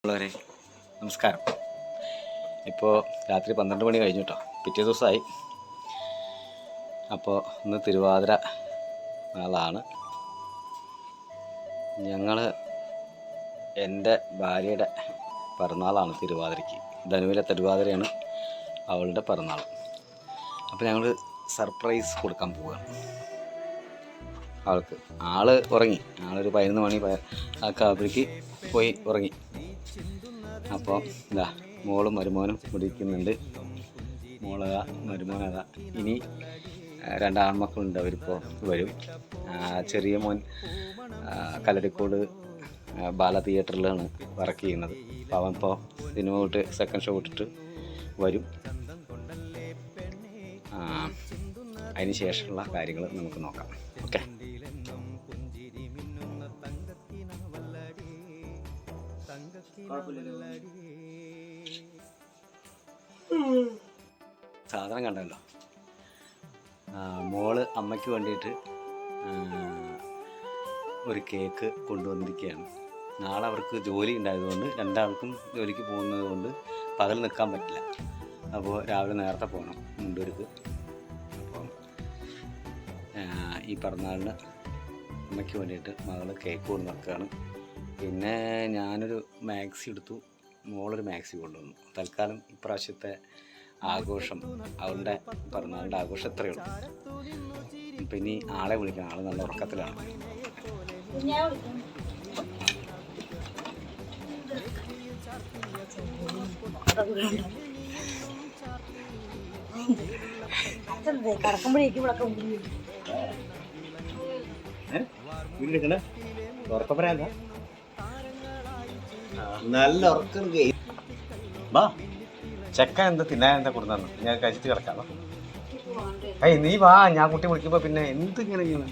ഉള്ളവരെ നമസ്കാരം. ഇപ്പോൾ രാത്രി 12 മണി കഴിഞ്ഞു കേട്ടോ, പിറ്റേ ദിവസമായി. അപ്പോൾ ഇന്ന് തിരുവാതിര നാളാണ്. എൻ്റെ ഭാര്യയുടെ പിറന്നാളാണ് തിരുവാതിരയ്ക്ക്. ധനുവിലെ തിരുവാതിരയാണ് അവളുടെ പിറന്നാൾ. അപ്പോൾ ഞങ്ങൾ സർപ്രൈസ് കൊടുക്കാൻ പോവുകയാണ് ആൾക്ക്. ആൾ ഉറങ്ങി, ആളൊരു 11 മണി ആക്കാവുമ്പോഴേക്ക് പോയി ഉറങ്ങി. അപ്പോൾ ഇതാ മോളും മരുമോനും ഇരിക്കുന്നുണ്ട്. മോളതാ, മരുമോനതാ. ഇനി 2 ആൺമക്കളുണ്ട്, അവരിപ്പോൾ വരും. ചെറിയ മോൻ കല്ലടിക്കോട് ബാല തിയേറ്ററിലാണ് വർക്ക് ചെയ്യുന്നത്. അപ്പോൾ അവൻ ഇപ്പോൾ സിനിമ വിട്ട് സെക്കൻഡ് ഷോ വിട്ടിട്ട് വരും. അതിന് ശേഷമുള്ള കാര്യങ്ങൾ നമുക്ക് നോക്കാം. ഓക്കെ. സാധനം കണ്ടല്ലോ. മോള് അമ്മയ്ക്ക് വേണ്ടിയിട്ട് ഒരു കേക്ക് കൊണ്ടുവന്നിരിക്കുകയാണ്. നാളെ അവർക്ക് ജോലി ഉണ്ടായതുകൊണ്ട്, 2 ആൾക്കും ജോലിക്ക് പോകുന്നത് കൊണ്ട് പകൽ നിൽക്കാൻ പറ്റില്ല. അപ്പോൾ രാവിലെ നേരത്തെ പോകണം മുണ്ടൂർക്ക്. അപ്പം ഈ പിറന്നാളിന് അമ്മയ്ക്ക് വേണ്ടിയിട്ട് മകൾ കേക്ക് കൊണ്ടുവന്നിരിക്കുകയാണ്. പിന്നെ ഞാനൊരു മാക്സി എടുത്തു, മോളൊരു മാക്സി കൊണ്ടുവന്നു. തൽക്കാലം ഇപ്രാവശ്യത്തെ ആഘോഷം, അവളുടെ പിറന്നാളിൻ്റെ ആഘോഷം എത്രയേ ഉള്ളൂ. അപ്പം ഇനി ആളെ വിളിക്കണം, ആൾ നല്ല ഉറക്കത്തിലാണ്. ഉറക്കം പറയാ, നല്ല ഉറക്കം. വാ ചെക്ക, എന്താ തിന്നാൻ എന്താ കൊടുന്നു, ഞാൻ കഴിച്ചിട്ട് കിടക്കാമോ? നീ വാ, ഞാൻ കുട്ടി വിളിക്കുമ്പോ പിന്നെ എന്തിങ്ങനെ ചെയ്യണം?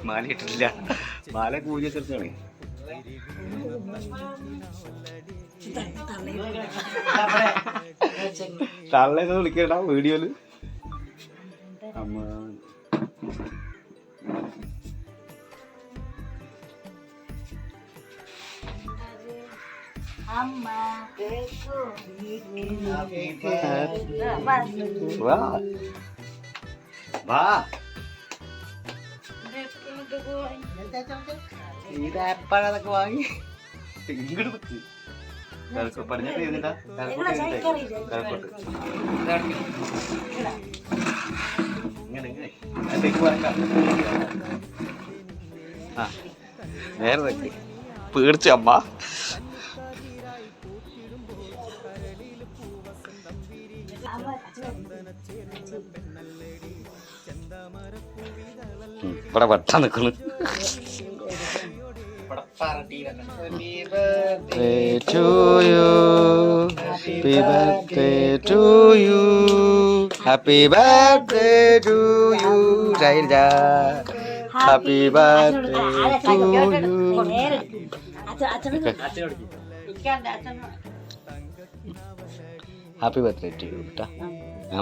മാല ഇട്ടിട്ടില്ല, മാല കൂലിയ ചേർത്താണ്. തള്ളേന്ന് വിളിക്കണ്ട വീഡിയോയില്. അമ്മ ഇതെപ്പോഴതൊക്കെ വാങ്ങി ഇങ്ങോട്ട് പടിഞ്ഞിട്ട് ചെയ്തിട്ടാ കരക്കോട്ട് നേരെ വെക്ക്. പേടിച്ച അമ്മ. ഇവിടെ വെട്ടാ നിക്കണ്. Happy birthday to you, happy birthday to you, happy birthday to you, Jairja, happy birthday to you. Happy birthday to you, beta.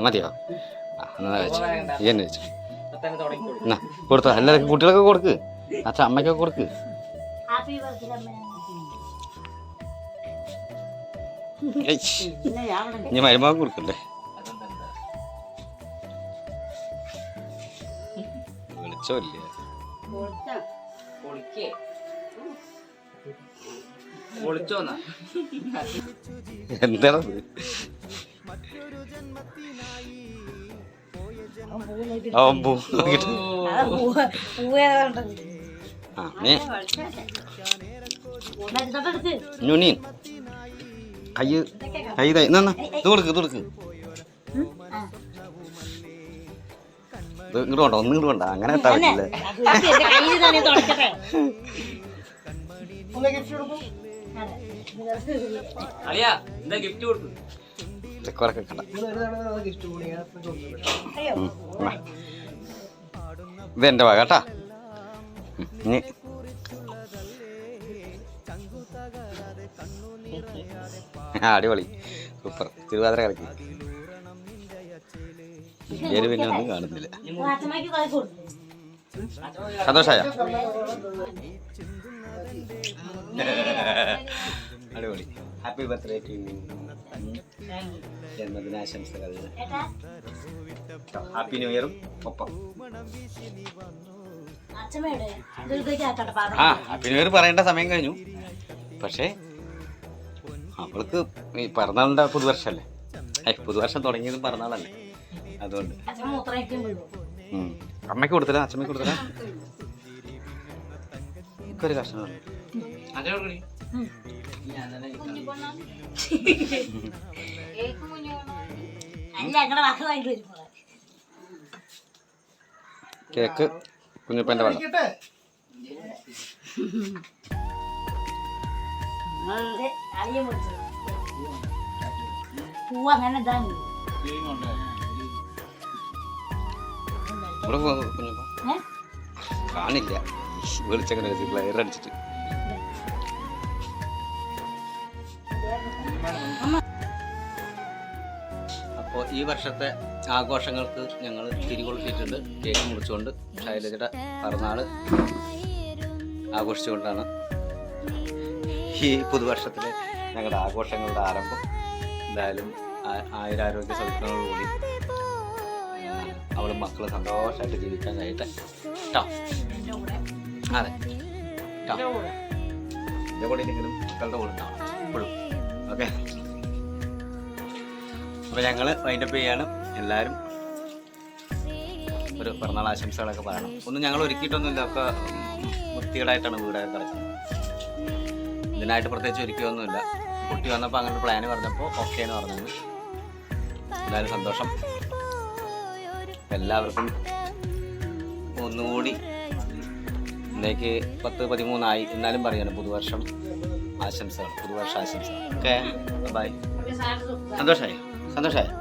മതിയോ? എന്നാ വെച്ചു, ഈ തന്നെ വെച്ചു. എന്നാ കൊടുത്തോ, എല്ലാവർക്കും കുട്ടികളൊക്കെ കൊടുക്ക്, അച്ഛൻ അമ്മയ്ക്കൊക്കെ കൊടുക്ക്. ഇനി മരുമകൻ കൊടുക്കണ്ടേ? വിളിച്ചോ ഇല്ലേ? എന്താണത്? ഇത് കൊടുക്ക്, ഇത് കൊടുക്ക്. ഇങ്ങോട്ട് വേണ്ട, ഒന്നും ഇങ്ങോട്ട് വേണ്ട, അങ്ങനെ എത്താൻ പറ്റില്ല. ചെക്കറൊക്കെ കണ്ട ഇതെന്റെ വക കേട്ടാ. ഇനി അടിപൊളി, സൂപ്പർ. തിരുവാതിര കളിക്കും. പിന്നെ ഒന്നും കാണുന്നില്ല. സന്തോഷമായ? അടിപൊളി. Happy birthday to you. ജന്മദിനാശംസകൾ. ഹാപ്പി ന്യൂ ഇയറും ഒപ്പം. ആ ഹാപ്പി ന്യൂ ഇയർ പറയേണ്ട സമയം കഴിഞ്ഞു. പക്ഷേ അവൾക്ക് ഈ പിറന്നാളിൻ്റെ പുതുവർഷമല്ലേ, പുതുവർഷം തുടങ്ങിയതും പിറന്നാളല്ലേ, അതുകൊണ്ട് അമ്മയ്ക്ക് കൊടുത്തില്ല, അച്ഛമ്മയ്ക്ക് കൊടുത്തില്ല. എനിക്കൊരു കഷ്ടമാണ്. കേക്ക് കുഞ്ഞപ്പൻ്റെ വേണം. കാണില്ല, വെളിച്ചങ്ങനെ പ്ലെയർ അടിച്ചിട്ട്. അപ്പോൾ ഈ വർഷത്തെ ആഘോഷങ്ങൾക്ക് ഞങ്ങൾ തിരികൊളുത്തിയിട്ടുണ്ട്. കേക്ക് മുറിച്ചുകൊണ്ട് ശൈലജയുടെ പിറന്നാൾ ആഘോഷിച്ചുകൊണ്ടാണ് ഈ പുതുവർഷത്തിലെ ഞങ്ങളുടെ ആഘോഷങ്ങളുടെ ആരംഭം. എന്തായാലും ആയുരാരോഗ്യ സൗകര്യങ്ങളോടുകൂടി അവളും മക്കളും സന്തോഷമായിട്ട് ജീവിക്കാൻ കഴിയട്ടെ കേട്ടോ. അതെ കേട്ടോ, എൻ്റെ കൂടെ ഇല്ലെങ്കിലും മക്കളുടെ കൂടെ ഉണ്ടാവണം എപ്പോഴും. ഓക്കെ, അപ്പോൾ ഞങ്ങൾ വൈൻഡപ്പ് ചെയ്യാണ്. എല്ലാവരും ഒരു പിറന്നാൾ ആശംസകളൊക്കെ പറയണം. ഒന്നും ഞങ്ങൾ ഒരുക്കിയിട്ടൊന്നുമില്ല, ഒക്കെ വൃത്തികേടായിട്ടാണ് വീടൊക്കെ കിടക്കുന്നത്. ഇതിനായിട്ട് പ്രത്യേകിച്ച് ഒരുക്കിയൊന്നുമില്ല. കുട്ടി വന്നപ്പോൾ അങ്ങനെ പ്ലാന് പറഞ്ഞപ്പോൾ ഓക്കെ എന്ന് പറഞ്ഞു. എന്തായാലും സന്തോഷം. എല്ലാവർക്കും ഒന്നുകൂടി ഇന്നേക്ക് 10-13 എന്നാലും പറയാണ് പുതുവർഷം ആശംസകൾ, പുതുവർഷ ആശംസകൾ. Okay, bye. സന്തോഷമായി? സന്തോഷമായി?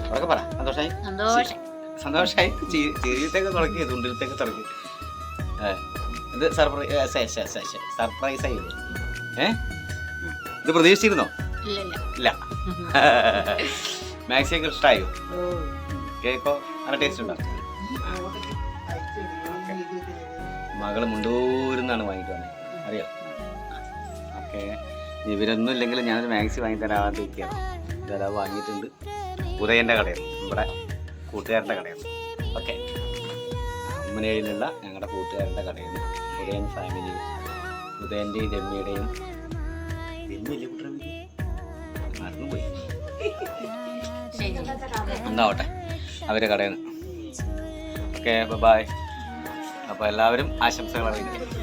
ഉറക്കെ പറ. സന്തോഷമായി? സന്തോഷമായി. ജീവിതത്തേക്ക് തുടക്കി, തുണ്ടിലത്തേക്ക് തുടക്കി. ഇത് സർപ്രൈസ് ആയില്ലേ? ഇത് പ്രതീക്ഷിച്ചിരുന്നോ? ഇല്ല. മാക്സിയൊക്കെ ഇഷ്ടമായോ? കേക്കോ നല്ല ടേസ്റ്റ് ഉണ്ടോ? മകള് മുണ്ടൂരിന്നാണ് വാങ്ങിയിട്ട് വന്നത്, അറിയാം. ഓക്കെ, ഇവരൊന്നും ഇല്ലെങ്കിൽ ഞാനൊരു മാക്സി വാങ്ങി തരാതിരിക്കുകയാണ്. ഇതെല്ലാം വാങ്ങിയിട്ടുണ്ട്. ഉദയൻ്റെ കടയാണ്, നമ്മുടെ കൂട്ടുകാരൻ്റെ കടയാണ്. ഓക്കെ, ഉമ്മനേഴിലുള്ള ഞങ്ങളുടെ കൂട്ടുകാരൻ്റെ കടയാണ്. ഉദയൻ ഫാമിലി, ഉദയൻ്റെയും രമ്യയുടെയും മറന്നുപോയി എന്താവട്ടെ അവരുടെ കടയിൽ നിന്ന്. Okay, bye. അപ്പോൾ എല്ലാവരും ആശംസകൾ അറിയിക്കും.